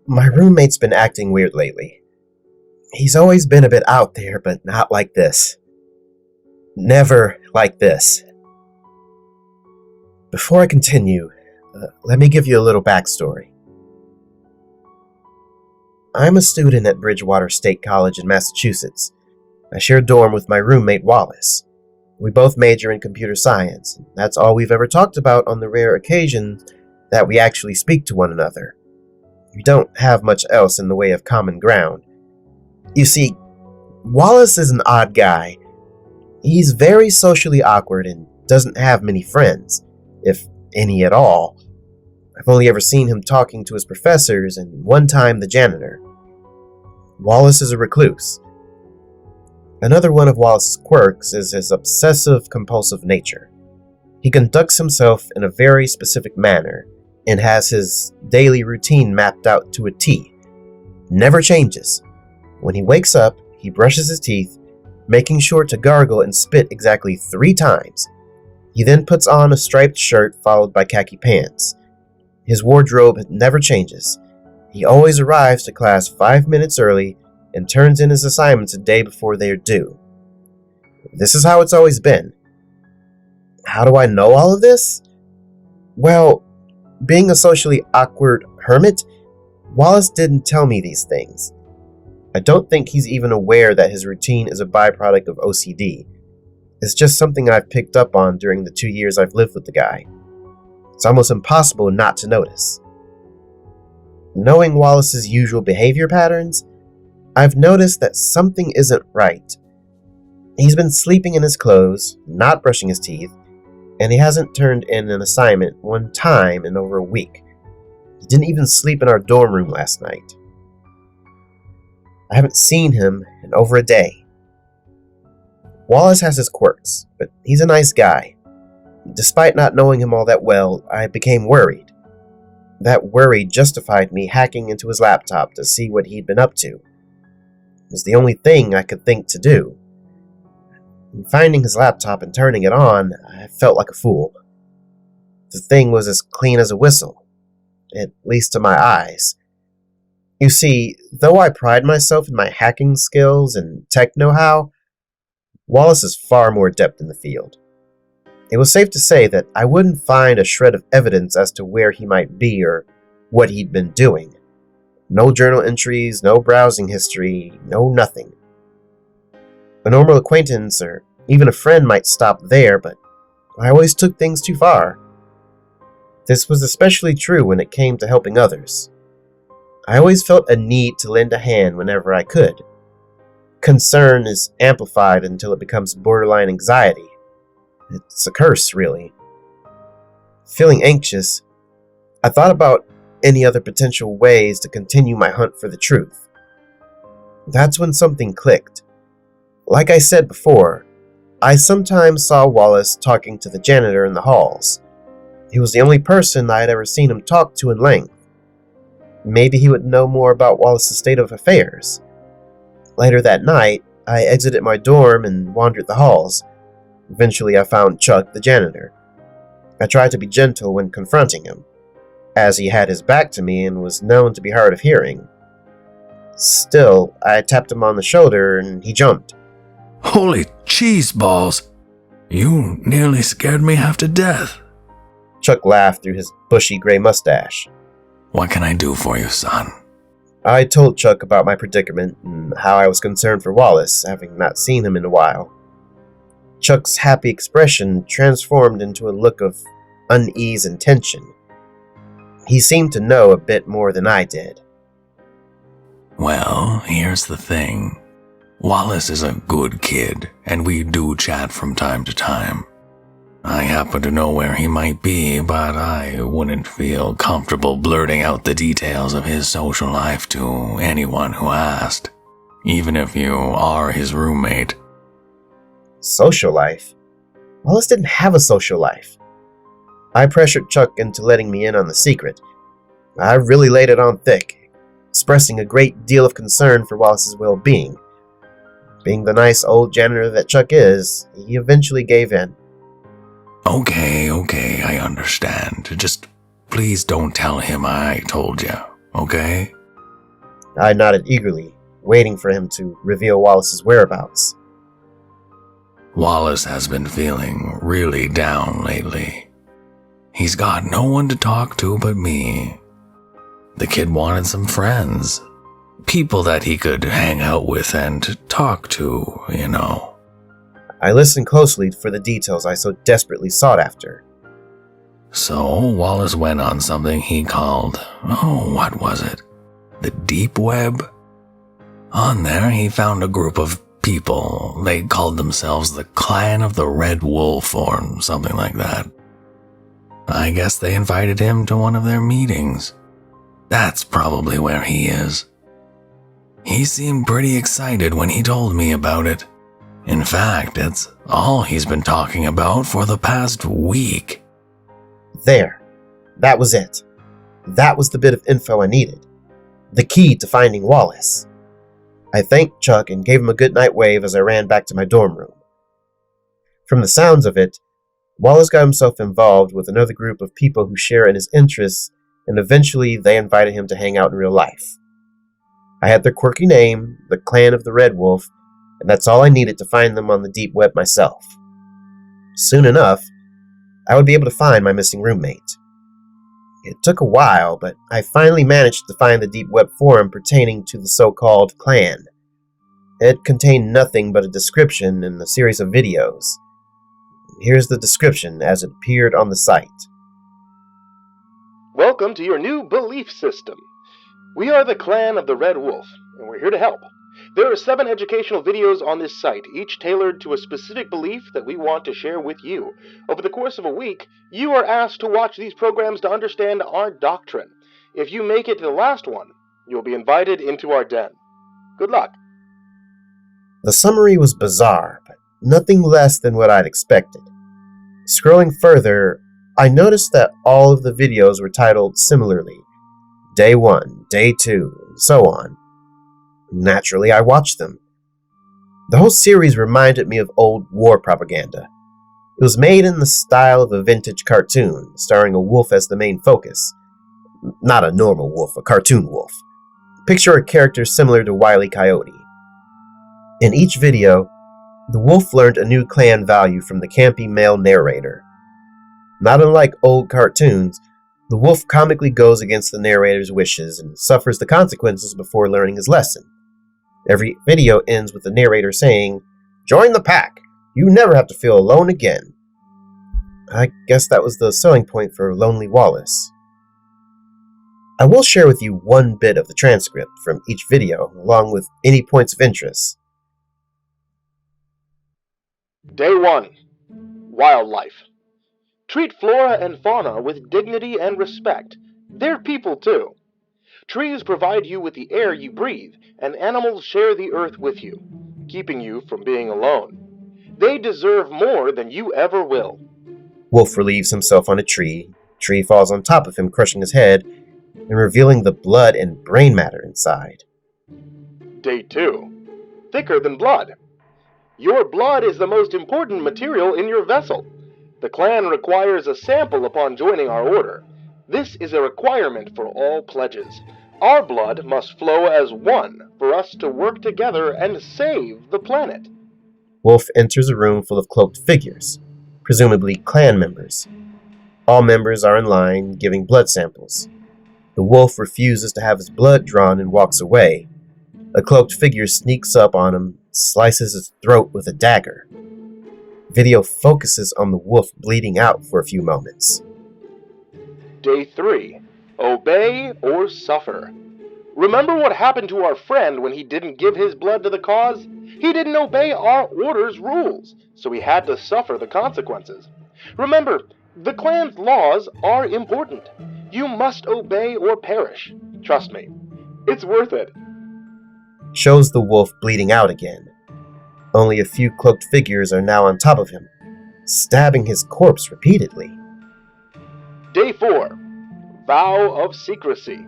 My roommate's been acting weird lately. He's always been a bit out there, but not like this. Never like this. Before I continue, let me give you a little backstory. I'm a student at Bridgewater State College in Massachusetts. I share a dorm with my roommate Wallace. We both major in computer science, and that's all we've ever talked about on the rare occasion that we actually speak to one another. We don't have much else in the way of common ground. You see, Wallace is an odd guy. He's very socially awkward and doesn't have many friends, if any at all. I've only ever seen him talking to his professors and one time the janitor. Wallace is a recluse. Another one of Wallace's quirks is his obsessive-compulsive nature. He conducts himself in a very specific manner and has his daily routine mapped out to a T. Never changes. When he wakes up, he brushes his teeth, making sure to gargle and spit exactly 3 times. He then puts on a striped shirt followed by khaki pants. His wardrobe never changes. He always arrives to class 5 minutes early and turns in his assignments a day before they are due. This is how it's always been. How do I know all of this? Well, being a socially awkward hermit, Wallace didn't tell me these things. I don't think he's even aware that his routine is a byproduct of OCD. It's just something I've picked up on during the 2 years I've lived with the guy. It's almost impossible not to notice. Knowing Wallace's usual behavior patterns, I've noticed that something isn't right. He's been sleeping in his clothes, not brushing his teeth, and he hasn't turned in an assignment one time in over a week. He didn't even sleep in our dorm room last night. I haven't seen him in over a day. Wallace has his quirks, but he's a nice guy. Despite not knowing him all that well, I became worried. That worry justified me hacking into his laptop to see what he'd been up to. It was the only thing I could think to do. In finding his laptop and turning it on, I felt like a fool. The thing was as clean as a whistle, at least to my eyes. You see, though I pride myself in my hacking skills and tech know-how, Wallace is far more adept in the field. It was safe to say that I wouldn't find a shred of evidence as to where he might be or what he'd been doing. No journal entries, no browsing history, no nothing. A normal acquaintance or even a friend might stop there, but I always took things too far. This was especially true when it came to helping others. I always felt a need to lend a hand whenever I could. Concern is amplified until it becomes borderline anxiety. It's a curse, really. Feeling anxious, I thought about any other potential ways to continue my hunt for the truth. That's when something clicked. Like I said before, I sometimes saw Wallace talking to the janitor in the halls. He was the only person I had ever seen him talk to in length. Maybe he would know more about Wallace's state of affairs. Later that night, I exited my dorm and wandered the halls. Eventually, I found Chuck, the janitor. I tried to be gentle when confronting him, as he had his back to me and was known to be hard of hearing. Still, I tapped him on the shoulder and he jumped. Holy cheese balls! You nearly scared me half to death. Chuck laughed through his bushy gray mustache. What can I do for you, son? I told Chuck about my predicament and how I was concerned for Wallace, having not seen him in a while. Chuck's happy expression transformed into a look of unease and tension. He seemed to know a bit more than I did. Well, here's the thing. Wallace is a good kid, and we do chat from time to time. I happen to know where he might be, but I wouldn't feel comfortable blurting out the details of his social life to anyone who asked, even if you are his roommate. Social life? Wallace didn't have a social life. I pressured Chuck into letting me in on the secret. I really laid it on thick, expressing a great deal of concern for Wallace's well-being. Being the nice old janitor that Chuck is, he eventually gave in. Okay, I understand. Just please don't tell him I told you, okay? I nodded eagerly, waiting for him to reveal Wallace's whereabouts. Wallace has been feeling really down lately. He's got no one to talk to but me. The kid wanted some friends. People that he could hang out with and talk to, you know. I listened closely for the details I so desperately sought after. So Wallace went on something he called, what was it? The Deep Web? On there he found a group of people. They called themselves the Clan of the Red Wolf or something like that. I guess they invited him to one of their meetings. That's probably where he is. He seemed pretty excited when he told me about it. In fact, it's all he's been talking about for the past week. There. That was it. That was the bit of info I needed. The key to finding Wallace. I thanked Chuck and gave him a goodnight wave as I ran back to my dorm room. From the sounds of it, Wallace got himself involved with another group of people who share in his interests, and eventually they invited him to hang out in real life. I had their quirky name, the Clan of the Red Wolf, and that's all I needed to find them on the deep web myself. Soon enough, I would be able to find my missing roommate. It took a while, but I finally managed to find the deep web forum pertaining to the so-called clan. It contained nothing but a description and a series of videos. Here's the description as it appeared on the site. Welcome to your new belief system. We are the Clan of the Red Wolf, and we're here to help. There are 7 educational videos on this site, each tailored to a specific belief that we want to share with you. Over the course of a week, you are asked to watch these programs to understand our doctrine. If you make it to the last one, you'll be invited into our den. Good luck. The summary was bizarre, but nothing less than what I'd expected. Scrolling further, I noticed that all of the videos were titled similarly. Day 1, Day 2, and so on. Naturally, I watched them. The whole series reminded me of old war propaganda. It was made in the style of a vintage cartoon, starring a wolf as the main focus. Not a normal wolf, a cartoon wolf. Picture a character similar to Wile E. Coyote. In each video, the wolf learned a new clan value from the campy male narrator. Not unlike old cartoons, the wolf comically goes against the narrator's wishes and suffers the consequences before learning his lesson. Every video ends with the narrator saying, "Join the pack! You never have to feel alone again." I guess that was the selling point for Lonely Wallace. I will share with you one bit of the transcript from each video, along with any points of interest. Day 1. Wildlife. Treat flora and fauna with dignity and respect. They're people too. Trees provide you with the air you breathe, and animals share the earth with you, keeping you from being alone. They deserve more than you ever will. Wolf relieves himself on a tree. Tree falls on top of him, crushing his head and revealing the blood and brain matter inside. Day 2. Thicker than blood. Your blood is the most important material in your vessel. The clan requires a sample upon joining our order. This is a requirement for all pledges. Our blood must flow as one for us to work together and save the planet. Wolf enters a room full of cloaked figures, presumably clan members. All members are in line, giving blood samples. The wolf refuses to have his blood drawn and walks away. A cloaked figure sneaks up on him, slices his throat with a dagger. Video focuses on the wolf bleeding out for a few moments. Day 3. Obey or suffer. Remember what happened to our friend when he didn't give his blood to the cause? He didn't obey our order's rules, so he had to suffer the consequences. Remember, the clan's laws are important. You must obey or perish. Trust me, it's worth it. Shows the wolf bleeding out again. Only a few cloaked figures are now on top of him, stabbing his corpse repeatedly. Day 4. Vow of secrecy.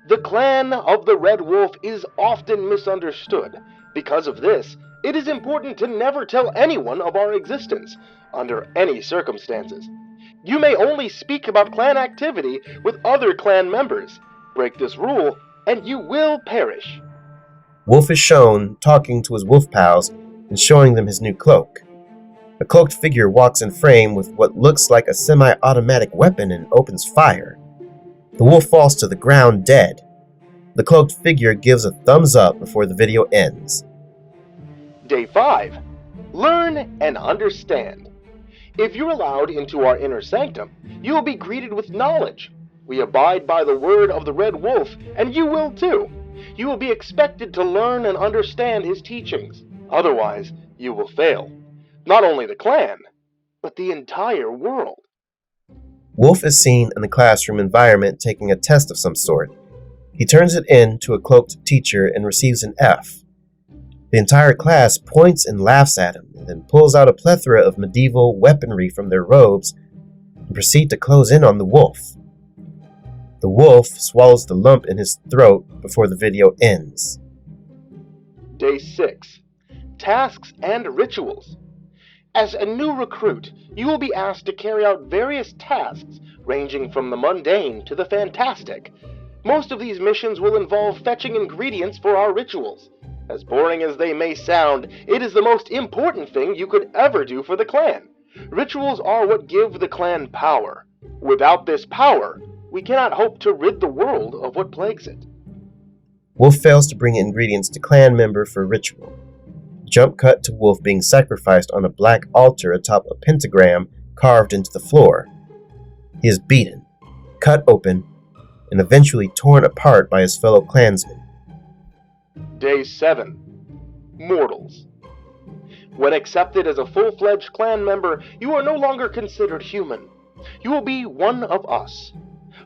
The clan of the Red Wolf is often misunderstood. Because of this, it is important to never tell anyone of our existence, under any circumstances. You may only speak about clan activity with other clan members. Break this rule, and you will perish. Wolf is shown talking to his wolf pals and showing them his new cloak. A cloaked figure walks in frame with what looks like a semi-automatic weapon and opens fire. The wolf falls to the ground dead. The cloaked figure gives a thumbs up before the video ends. Day 5. Learn and understand. If you're allowed into our inner sanctum, you will be greeted with knowledge. We abide by the word of the Red Wolf, and you will too. You will be expected to learn and understand his teachings. Otherwise, you will fail. Not only the clan, but the entire world. Wolf is seen in the classroom environment taking a test of some sort. He turns it in to a cloaked teacher and receives an F. The entire class points and laughs at him, and then pulls out a plethora of medieval weaponry from their robes and proceed to close in on the wolf. The wolf swallows the lump in his throat before the video ends. Day 6. Tasks and rituals. As a new recruit, you will be asked to carry out various tasks ranging from the mundane to the fantastic. Most of these missions will involve fetching ingredients for our rituals. As boring as they may sound, it is the most important thing you could ever do for the clan. Rituals are what give the clan power. Without this power, we cannot hope to rid the world of what plagues it. Wolf fails to bring ingredients to clan member for ritual. Jump cut to Wolf being sacrificed on a black altar atop a pentagram carved into the floor. He is beaten, cut open, and eventually torn apart by his fellow clansmen. Day 7. Mortals. When accepted as a full-fledged clan member, you are no longer considered human. You will be one of us.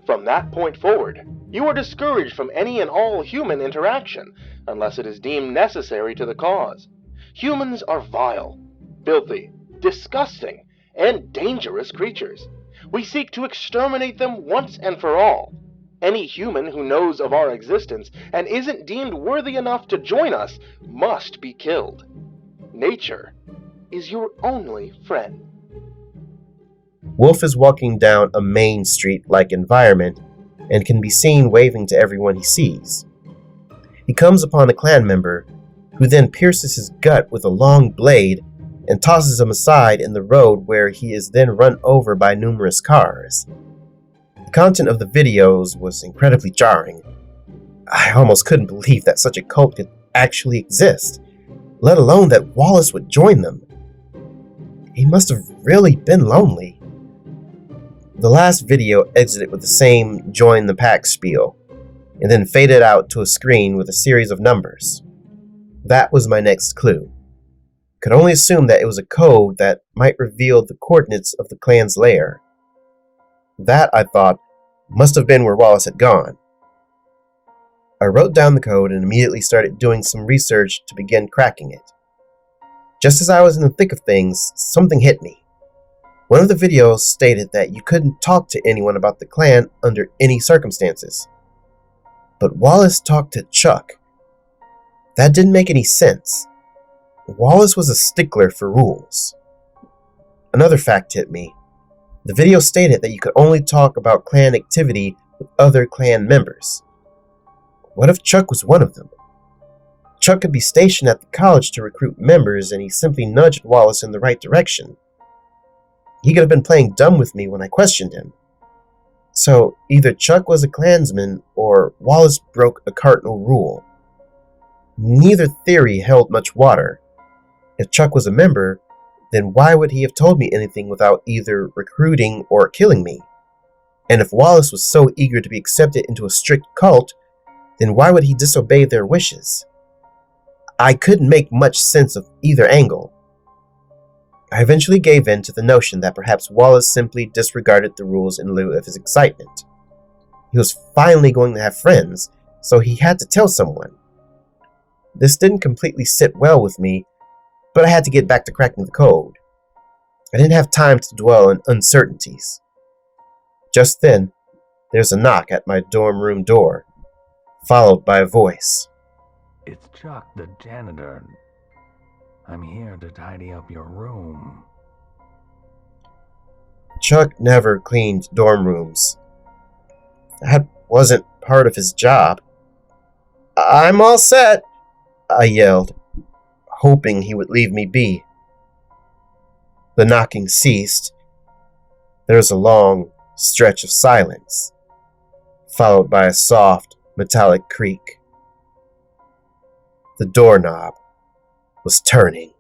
From that point forward, you are discouraged from any and all human interaction, unless it is deemed necessary to the cause. Humans are vile, filthy, disgusting, and dangerous creatures. We seek to exterminate them once and for all. Any human who knows of our existence and isn't deemed worthy enough to join us must be killed. Nature is your only friend. Wolf is walking down a main street-like environment and can be seen waving to everyone he sees. He comes upon a clan member who then pierces his gut with a long blade and tosses him aside in the road, where he is then run over by numerous cars. The content of the videos was incredibly jarring. I almost couldn't believe that such a cult could actually exist, let alone that Wallace would join them. He must have really been lonely. The last video exited with the same join the pack spiel, and then faded out to a screen with a series of numbers. That was my next clue. Could only assume that it was a code that might reveal the coordinates of the clan's lair. That, I thought, must have been where Wallace had gone. I wrote down the code and immediately started doing some research to begin cracking it. Just as I was in the thick of things, something hit me. One of the videos stated that you couldn't talk to anyone about the clan under any circumstances. But Wallace talked to Chuck. That didn't make any sense. Wallace was a stickler for rules. Another fact hit me. The video stated that you could only talk about clan activity with other clan members. What if Chuck was one of them? Chuck could be stationed at the college to recruit members, and he simply nudged Wallace in the right direction. He could have been playing dumb with me when I questioned him. So either Chuck was a clansman or Wallace broke a cardinal rule. Neither theory held much water. If Chuck was a member, then why would he have told me anything without either recruiting or killing me? And if Wallace was so eager to be accepted into a strict cult, then why would he disobey their wishes? I couldn't make much sense of either angle. I eventually gave in to the notion that perhaps Wallace simply disregarded the rules in lieu of his excitement. He was finally going to have friends, so he had to tell someone. This didn't completely sit well with me, but I had to get back to cracking the code. I didn't have time to dwell on uncertainties. Just then, there's a knock at my dorm room door, followed by a voice. It's Chuck, the janitor. I'm here to tidy up your room. Chuck never cleaned dorm rooms. That wasn't part of his job. I'm all set, I yelled, hoping he would leave me be. The knocking ceased. There was a long stretch of silence, followed by a soft, metallic creak. The doorknob was turning.